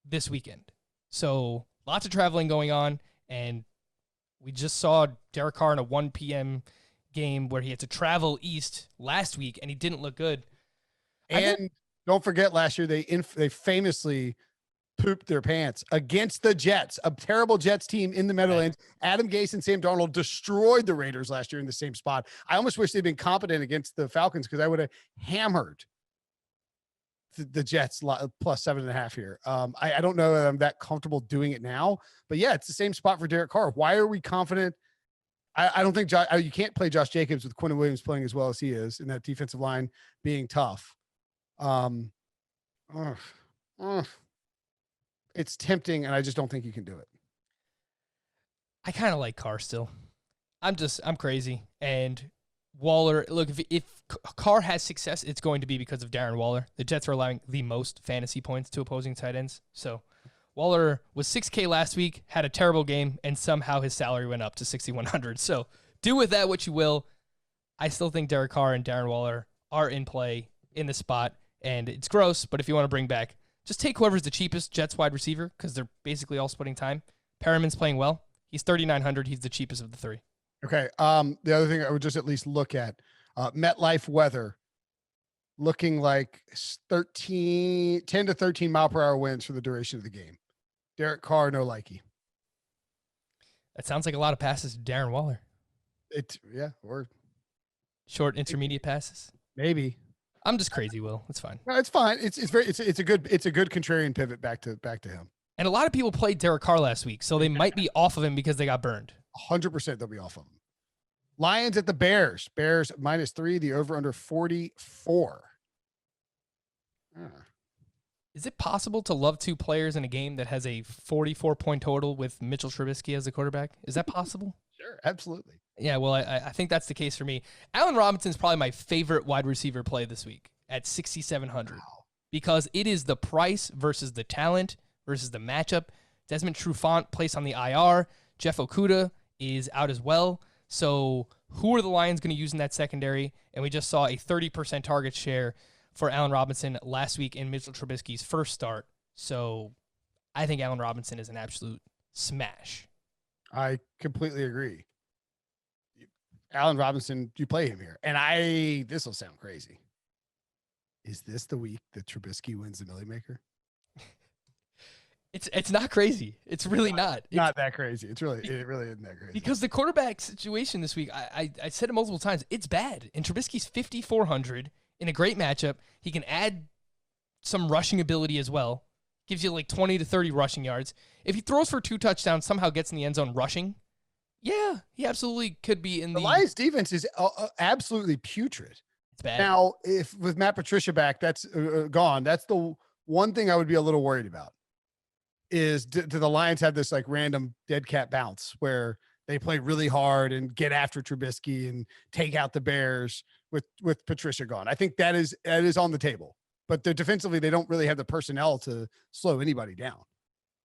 this weekend. So lots of traveling going on, and we just saw Derek Carr in a 1 p.m. game where he had to travel east last week, and he didn't look good. And don't forget, last year they famously pooped their pants against the Jets, a terrible Jets team in the Meadowlands. Adam Gase and Sam Darnold destroyed the Raiders last year in the same spot. I almost wish they'd been competent against the Falcons because I would have hammered the Jets plus 7.5 here. I don't know that I'm that comfortable doing it now, but yeah, it's the same spot for Derek Carr. Why are we confident? I don't think you can't play Josh Jacobs with Quentin Williams playing as well as he is, and that defensive line being tough. It's tempting, and I just don't think you can do it. I kind of like Carr still. I'm crazy. And Waller, look, if Carr has success, it's going to be because of Darren Waller. The Jets are allowing the most fantasy points to opposing tight ends. So Waller was $6K last week, had a terrible game, and somehow his salary went up to $6,100. So do with that what you will. I still think Derek Carr and Darren Waller are in play in the spot, and it's gross, but if you want to bring back, just take whoever's the cheapest Jets wide receiver because they're basically all splitting time. Perriman's playing well. He's $3,900. He's the cheapest of the three. Okay. The other thing I would just at least look at, MetLife weather looking like 10 to 13 mile per hour winds for the duration of the game. Derek Carr, no likey. That sounds like a lot of passes to Darren Waller. Or short intermediate passes. Maybe. I'm just crazy, Will. It's fine. No, it's fine. It's a good contrarian pivot back to him. And a lot of people played Derek Carr last week, so they might be off of him because they got burned. 100% they'll be off of him. Lions at the Bears. Bears -3. The over under 44. Is it possible to love two players in a game that has a 44-point total with Mitchell Trubisky as the quarterback? Is that possible? Sure, absolutely. Yeah, well, I think that's the case for me. Allen Robinson is probably my favorite wide receiver play this week at 6,700 because it is the price versus the talent versus the matchup. Desmond Trufant placed on the IR. Jeff Okudah is out as well. So who are the Lions going to use in that secondary? And we just saw a 30% target share for Allen Robinson last week in Mitchell Trubisky's first start. So I think Allen Robinson is an absolute smash. I completely agree. Allen Robinson, you play him here. And this will sound crazy. Is this the week that Trubisky wins the Millie Maker? It's not crazy. It's really not. Not that crazy. It really isn't that crazy. Because the quarterback situation this week, I said it multiple times, it's bad. And Trubisky's 5,400 in a great matchup. He can add some rushing ability as well. Gives you like 20 to 30 rushing yards. If he throws for 2 touchdowns, somehow gets in the end zone rushing, yeah, he absolutely could be in the Lions defense is absolutely putrid. It's bad. Now, if with Matt Patricia back, that's gone. That's the one thing I would be a little worried about. Is do the Lions have this like random dead cat bounce where they play really hard and get after Trubisky and take out the Bears with Patricia gone? I think that is on the table. But defensively, they don't really have the personnel to slow anybody down.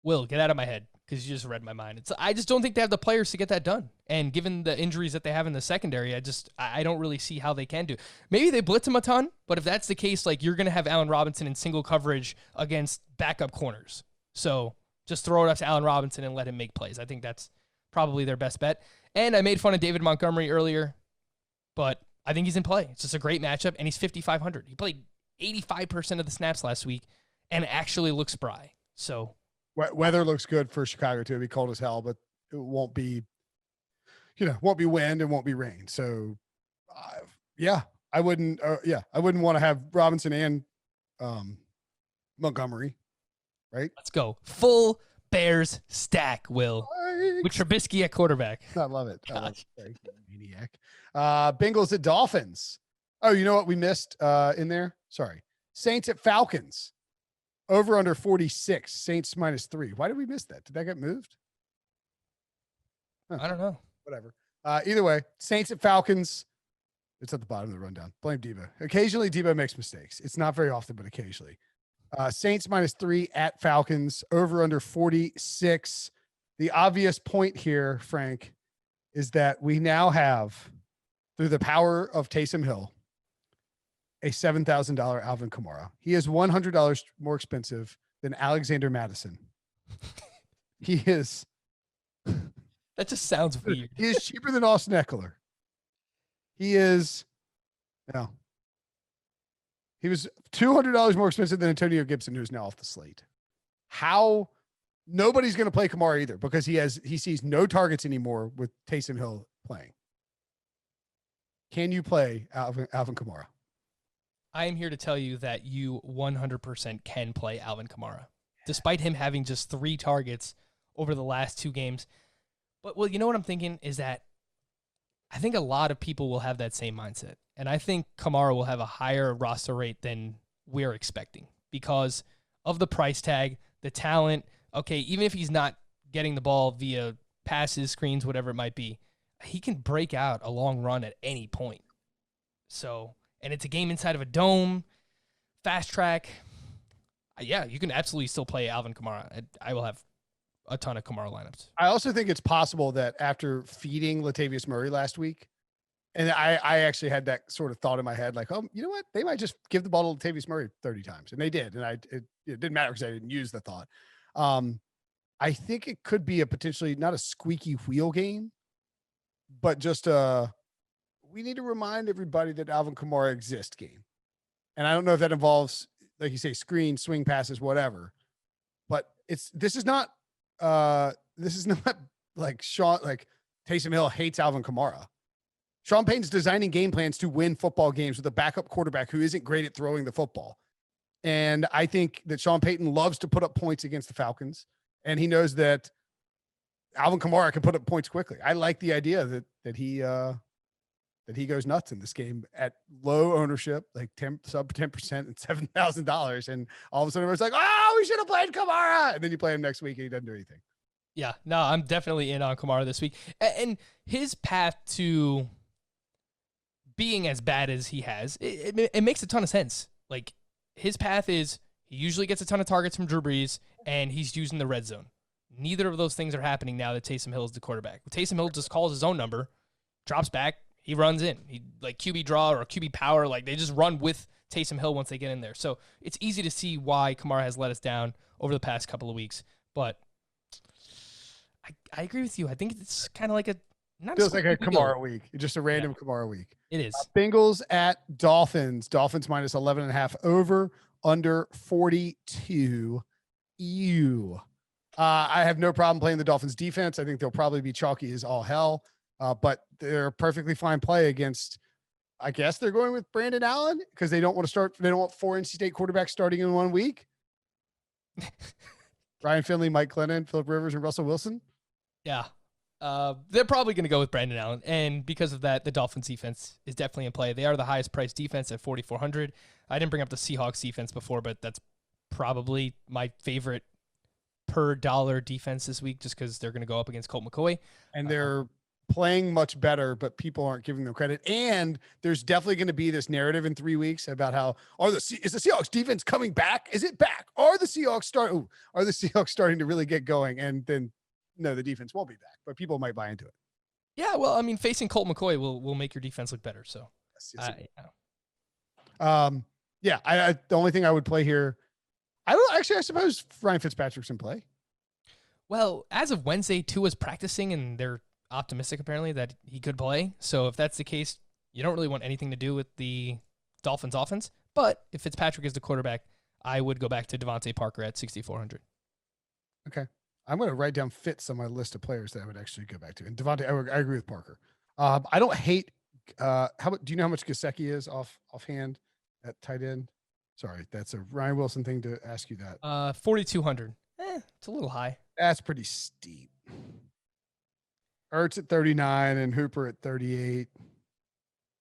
Will, get out of my head because you just read my mind. I just don't think they have the players to get that done. And given the injuries that they have in the secondary, I don't really see how they can do. Maybe they blitz him a ton, but if that's the case, like you're going to have Allen Robinson in single coverage against backup corners. So just throw it up to Allen Robinson and let him make plays. I think that's probably their best bet. And I made fun of David Montgomery earlier, but I think he's in play. It's just a great matchup, and he's 5,500. He played 85% of the snaps last week and actually looks spry. So weather looks good for Chicago too. It'll be cold as hell, but it won't be, won't be wind and won't be rain. So I wouldn't want to have Robinson and Montgomery, right? Let's go. Full Bears stack, Will. With Trubisky at quarterback. I love it. I love it. Maniac. Bengals at Dolphins. Oh, you know what we missed in there? Sorry. Saints at Falcons. Over under 46. Saints -3. Why did we miss that? Did that get moved? I don't know. Whatever. Either way, Saints at Falcons. It's at the bottom of the rundown. Blame Debo. Occasionally, Debo makes mistakes. It's not very often, but occasionally. Saints -3 at Falcons. Over under 46. The obvious point here, Frank, is that we now have, through the power of Taysom Hill, a $7,000 Alvin Kamara. He is $100 more expensive than Alexander Madison. He is. That just sounds weird. He is cheaper than Austin Eckler. He is. He was $200 more expensive than Antonio Gibson, who's now off the slate. How? Nobody's going to play Kamara either because he sees no targets anymore with Taysom Hill playing. Can you play Alvin Kamara? I am here to tell you that you 100% can play Alvin Kamara, despite him having just 3 targets over the last 2 games. But, well, you know what I'm thinking is that I think a lot of people will have that same mindset. And I think Kamara will have a higher roster rate than we're expecting because of the price tag, the talent. Okay, even if he's not getting the ball via passes, screens, whatever it might be, he can break out a long run at any point. So, and it's a game inside of a dome, fast track. Yeah, you can absolutely still play Alvin Kamara. I will have a ton of Kamara lineups. I also think it's possible that after feeding Latavius Murray last week, and I actually had that sort of thought in my head, like, oh, you know what? They might just give the ball to Latavius Murray 30 times. And they did. And it didn't matter because I didn't use the thought. I think it could be a potentially not a squeaky wheel game, but just we need to remind everybody that Alvin Kamara exists game. And I don't know if that involves, like you say, screen, swing passes, whatever. But this is not like Taysom Hill hates Alvin Kamara. Sean Payton's designing game plans to win football games with a backup quarterback who isn't great at throwing the football. And I think that Sean Payton loves to put up points against the Falcons, and he knows that Alvin Kamara can put up points quickly. I like the idea that he goes nuts in this game at low ownership, like sub 10% and $7,000. And all of a sudden everyone's like, oh, we should have played Kamara. And then you play him next week and he doesn't do anything. Yeah, no, I'm definitely in on Kamara this week. And his path to being as bad as he has, it makes a ton of sense. Like, his path is he usually gets a ton of targets from Drew Brees, and he's using the red zone. Neither of those things are happening now that Taysom Hill is the quarterback. Taysom Hill just calls his own number, drops back, he runs in. He like QB draw or QB power, like they just run with Taysom Hill once they get in there. So it's easy to see why Kamara has let us down over the past couple of weeks. But I agree with you. I think it's kind of like feels like a Kamara week. Just a random Kamara week. It is. Bengals at Dolphins. Dolphins minus 11.5 over, under 42. Ew. I have no problem playing the Dolphins defense. I think they'll probably be chalky as all hell. But they're a perfectly fine play against, I guess they're going with Brandon Allen because they don't want to start. They don't want 4 NC State quarterbacks starting in 1 week. Ryan Finley, Mike Glennon, Phillip Rivers, and Russell Wilson. Yeah. They're probably going to go with Brandon Allen. And because of that, the Dolphins defense is definitely in play. They are the highest priced defense at 4,400. I didn't bring up the Seahawks defense before, but that's probably my favorite per dollar defense this week just because they're going to go up against Colt McCoy. And they're playing much better, but people aren't giving them credit. And there's definitely going to be this narrative in 3 weeks about how is the Seahawks defense coming back? Is it back? Are the Seahawks starting to really get going? And then no, the defense won't be back, but people might buy into it. Yeah, well, I mean, facing Colt McCoy will make your defense look better. So, the only thing I would play here, I suppose Ryan Fitzpatrick's in play. Well, as of Wednesday, Tua's practicing, and they're optimistic apparently that he could play. So if that's the case, you don't really want anything to do with the Dolphins offense. But if Fitzpatrick is the quarterback, I would go back to Devontae Parker at 6,400. Okay. I'm going to write down Fitz on my list of players that I would actually go back to. And Devontae, I agree with Parker. I don't hate, do you know how much Gesicki is offhand at tight end? Sorry, that's a Ryan Wilson thing to ask you that. 4,200. It's a little high. That's pretty steep. Ertz at 39 and Hooper at 38.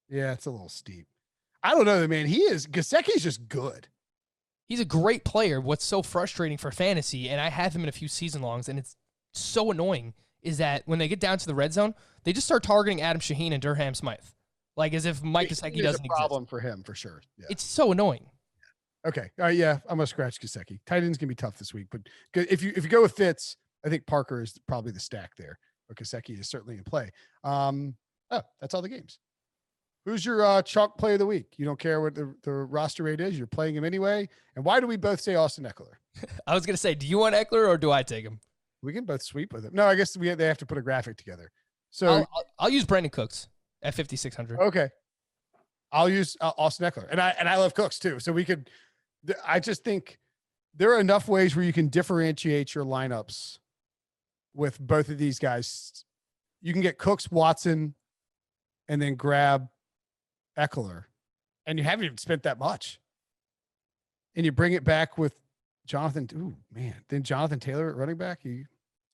Yeah, it's a little steep. I don't know, man. Gesicki's just good. He's a great player. What's so frustrating for fantasy, and I have him in a few season longs, and it's so annoying, is that when they get down to the red zone, they just start targeting Adam Shaheen and Durham Smythe. Like as if Mike Gesicki doesn't exist. It's a problem for him, for sure. Yeah. It's so annoying. Okay. Yeah, I'm going to scratch Gesicki. Tight end's going to be tough this week, but if you go with Fitz, I think Parker is probably the stack there. But Gesicki is certainly in play. That's all the games. Who's your chalk play of the week? You don't care what the roster rate is. You're playing him anyway. And why do we both say Austin Eckler? I was going to say, do you want Eckler or do I take him? We can both sweep with him. No, I guess they have to put a graphic together. So I'll use Brandon Cooks at 5,600. Okay. I'll use Austin Eckler. And I love Cooks too. So I just think there are enough ways where you can differentiate your lineups with both of these guys. You can get Cooks, Watson, and then grab Eckler, and you haven't even spent that much. And you bring it back with Jonathan. Ooh, man. Then Jonathan Taylor at running back. And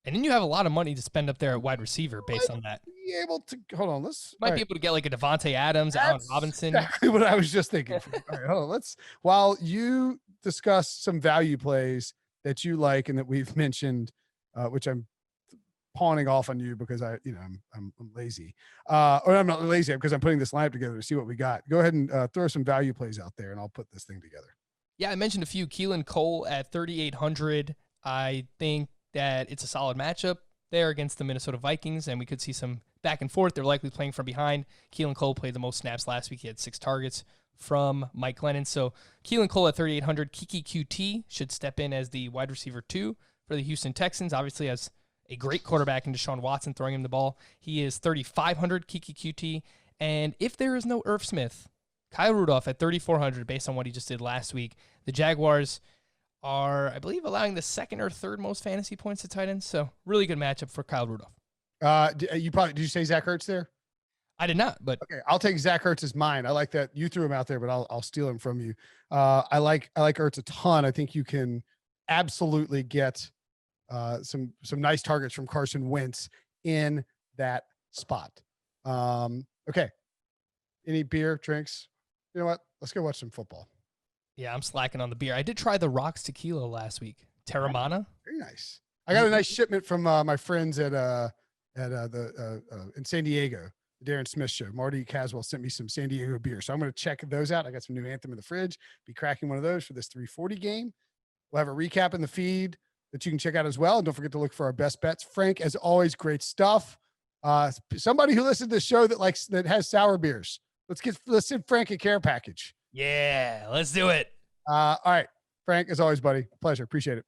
then you have a lot of money to spend up there at wide receiver based on that. Be able to hold on. Might be able to get like a Devontae Adams, Allen Robinson. Exactly what I was just thinking. All right, hold on. While you discuss some value plays that you like and that we've mentioned, which I'm pawning off on you because I'm lazy, or I'm not lazy because I'm putting this lineup together to see what we got. Go ahead and throw some value plays out there, and I'll put this thing together. Yeah, I mentioned a few. Keelan Cole at 3,800. I think that it's a solid matchup there against the Minnesota Vikings, and we could see some back and forth. They're likely playing from behind. Keelan Cole played the most snaps last week. He had 6 targets from Mike Glennon. So Keelan Cole at 3,800. Kiki QT should step in as the wide receiver 2 for the Houston Texans. Obviously has a great quarterback in Deshaun Watson throwing him the ball. He is 3,500 Kiki QT. And if there is no Irv Smith, Kyle Rudolph at 3,400 based on what he just did last week. The Jaguars are, I believe, allowing the second or third most fantasy points to tight ends. So really good matchup for Kyle Rudolph. Did you say Zach Ertz there? I did not, but Okay, I'll take Zach Ertz as mine. I like that you threw him out there, but I'll steal him from you. I like Ertz a ton. I think you can absolutely get some nice targets from Carson Wentz in that spot. Okay. Any beer, drinks? You know what? Let's go watch some football. yeah, I'm slacking on the beer. I did try the Rocks Tequila last week. Terramana. Very nice. I got a nice shipment from my friends at in San Diego, the Darren Smith show. Marty Caswell sent me some San Diego beer, so I'm going to check those out. I got some new Anthem in the fridge. Be cracking one of those for this 340 game. We'll have a recap in the feed that you can check out as well. And don't forget to look for our best bets. Frank, as always, great stuff. Somebody who listened to the show that has sour beers. Let's send Frank a care package. Yeah, let's do it. All right, Frank, as always, buddy, pleasure. Appreciate it.